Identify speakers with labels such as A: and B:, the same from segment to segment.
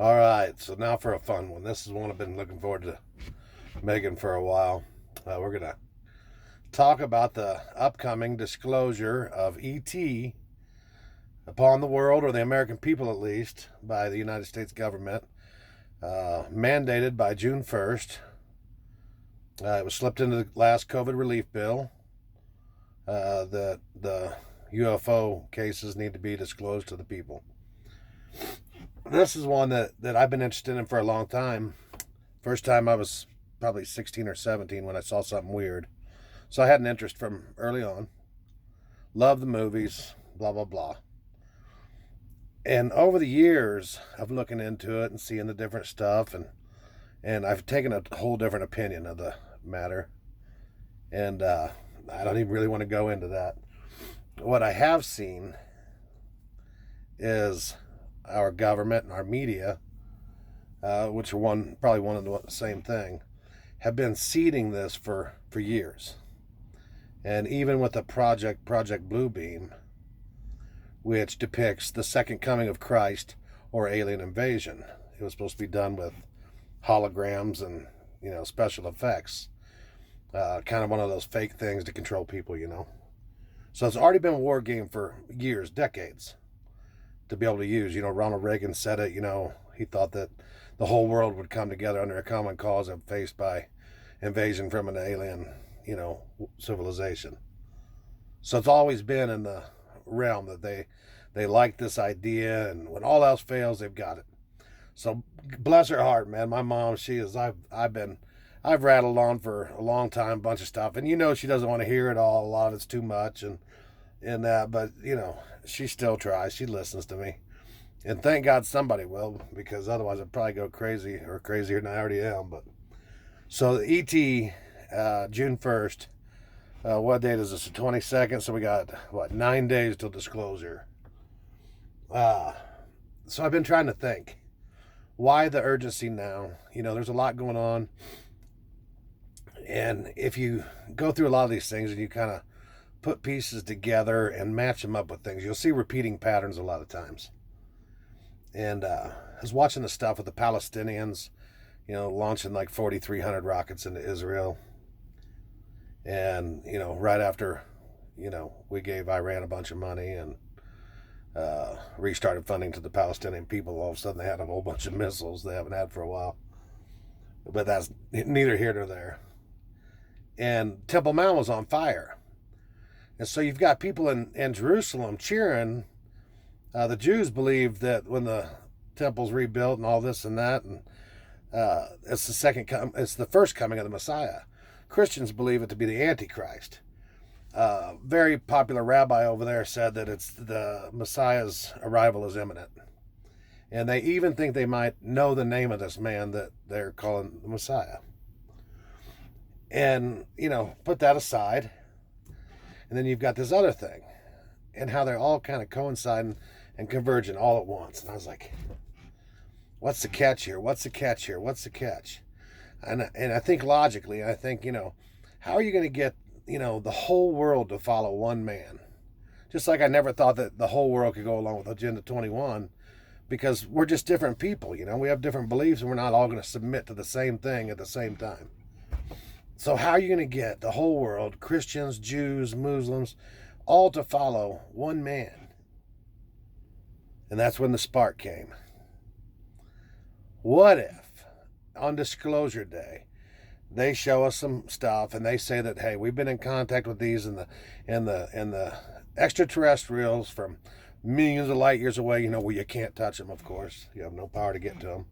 A: All right, so now for a fun one. This is one I've been looking forward to making for a while. We're going to talk about the upcoming disclosure of ET upon the world, or the American people at least, by the United States government, mandated by June 1st. It was slipped into the last COVID relief bill. The UFO cases need to be disclosed to the people. This is one that I've been interested in for a long time. First time I was probably 16 or 17 when I saw something weird. So I had an interest from early on. Loved the movies, blah, blah, blah. And over the years of looking into it and seeing the different stuff, and I've taken a whole different opinion of the matter. And I don't even really want to go into that. What I have seen is our government and our media, which are probably one and the same thing, have been seeding this for years. And even with the Project Bluebeam, which depicts the second coming of Christ or alien invasion, it was supposed to be done with holograms and special effects, kind of one of those fake things to control people. So it's already been a war game for years, decades, to be able to use. Ronald Reagan said it. He thought that the whole world would come together under a common cause if faced by invasion from an alien, civilization. So it's always been in the realm that they like this idea, and when all else fails, they've got it. So bless her heart, man. My mom, I've rattled on for a long time, a bunch of stuff, and she doesn't want to hear it all. A lot of it's too much, and that, but she still tries. She listens to me, and thank God somebody will, because otherwise I'd probably go crazy, or crazier than I already am. But so the ET, June 1st. What date is this? The 22nd. So we got 9 days till disclosure. So I've been trying to think, why the urgency now? There's a lot going on, and if you go through a lot of these things and you kind of put pieces together and match them up with things, you'll see repeating patterns a lot of times. And I was watching the stuff with the Palestinians, launching like 4,300 rockets into Israel. And, right after, we gave Iran a bunch of money and restarted funding to the Palestinian people, all of a sudden they had a whole bunch of missiles they haven't had for a while. But that's neither here nor there. And Temple Mount was on fire. And so you've got people in Jerusalem cheering. The Jews believe that when the temple's rebuilt and all this and that, and it's the first coming of the Messiah. Christians believe it to be the Antichrist. Very popular rabbi over there said that it's the Messiah's arrival is imminent. And they even think they might know the name of this man that they're calling the Messiah. And, put that aside. And then you've got this other thing, and how they're all kind of coinciding and converging all at once. And I was like, what's the catch here? What's the catch here? What's the catch? And I think logically, how are you going to get, the whole world to follow one man? Just like I never thought that the whole world could go along with Agenda 21, because we're just different people, we have different beliefs, and we're not all going to submit to the same thing at the same time. So how are you going to get the whole world, Christians, Jews, Muslims, all to follow one man? And that's when the spark came. What if on disclosure day they show us some stuff and they say that, hey, we've been in contact with these and the extraterrestrials from millions of light years away, where you can't touch them, of course. You have no power to get to them.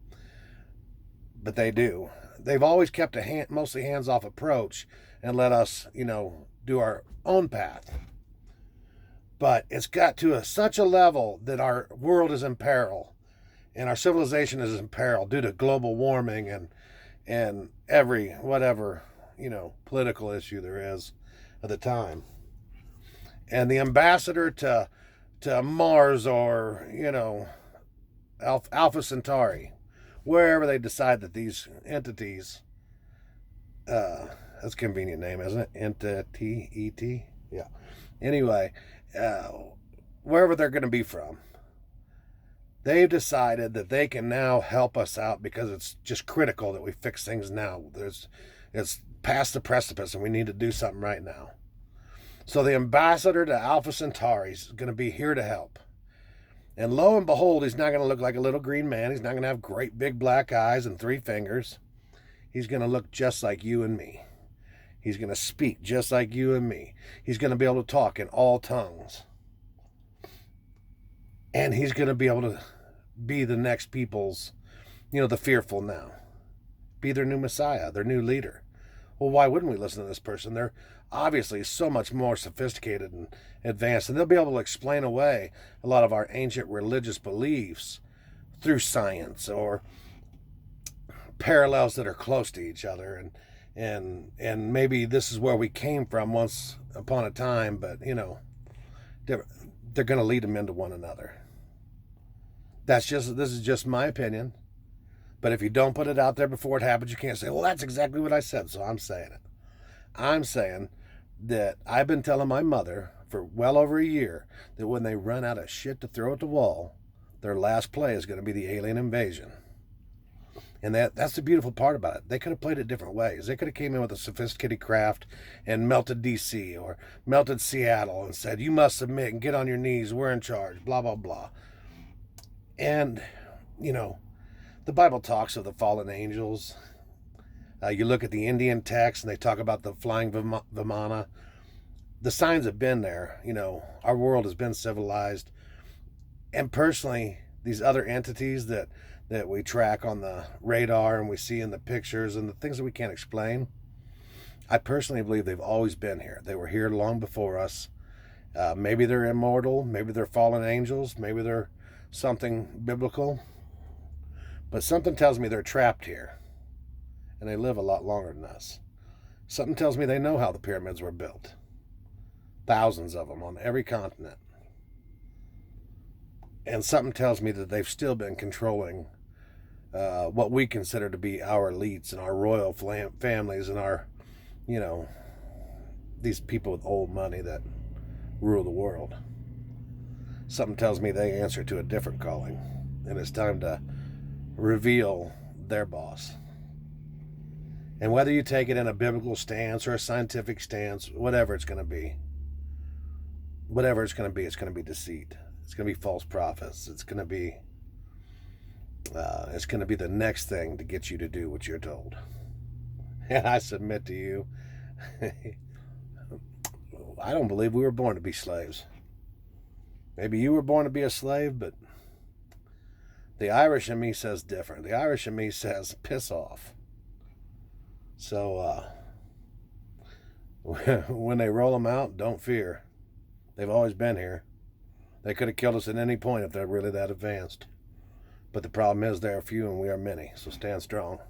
A: But they do. They've always kept a mostly hands-off approach and let us, do our own path. But it's got to such a level that our world is in peril, and our civilization is in peril due to global warming and every whatever political issue there is at the time. And the ambassador to Mars, or Alpha Centauri, wherever they decide that these entities, that's a convenient name, isn't it? Entity, E-T? Yeah. Anyway, wherever they're going to be from, They've decided that they can now help us out because it's just critical that we fix things now. It's past the precipice and we need to do something right now. So the ambassador to Alpha Centauri is going to be here to help. And lo and behold, he's not going to look like a little green man. He's not going to have great big black eyes and 3 fingers. He's going to look just like you and me. He's going to speak just like you and me. He's going to be able to talk in all tongues. And he's going to be able to be the next people's, the fearful now. Be their new Messiah, their new leader. Well, why wouldn't we listen to this person? They're obviously so much more sophisticated and advanced, and they'll be able to explain away a lot of our ancient religious beliefs through science or parallels that are close to each other, and maybe this is where we came from once upon a time, but they're going to lead them into one another. This is just my opinion. But if you don't put it out there before it happens, you can't say, well, that's exactly what I said, so I'm saying it. I'm saying that I've been telling my mother for well over a year that when they run out of shit to throw at the wall, their last play is going to be the alien invasion. And that's the beautiful part about it. They could have played it different ways. They could have came in with a sophisticated craft and melted D.C. or melted Seattle and said, you must submit and get on your knees, we're in charge, blah, blah, blah. And, the Bible talks of the fallen angels. You look at the Indian text and they talk about the flying Vimana. The signs have been there. Our world has been civilized. And personally, these other entities that we track on the radar and we see in the pictures and the things that we can't explain, I personally believe they've always been here. They were here long before us. Maybe they're immortal. Maybe they're fallen angels. Maybe they're something biblical. But something tells me they're trapped here. And they live a lot longer than us. Something tells me they know how the pyramids were built. Thousands of them on every continent. And something tells me that they've still been controlling what we consider to be our elites and our royal families and our, these people with old money that rule the world. Something tells me they answer to a different calling. And it's time to reveal their boss. And whether you take it in a biblical stance or a scientific stance, whatever it's going to be, it's going to be deceit. It's going to be false prophets. It's going to be the next thing to get you to do what you're told. And I submit to you, I don't believe we were born to be slaves. Maybe you were born to be a slave, but the Irish in me says different. The Irish in me says, piss off. So, when they roll them out, don't fear. They've always been here. They could have killed us at any point if they're really that advanced. But the problem is there are few and we are many, so stand strong.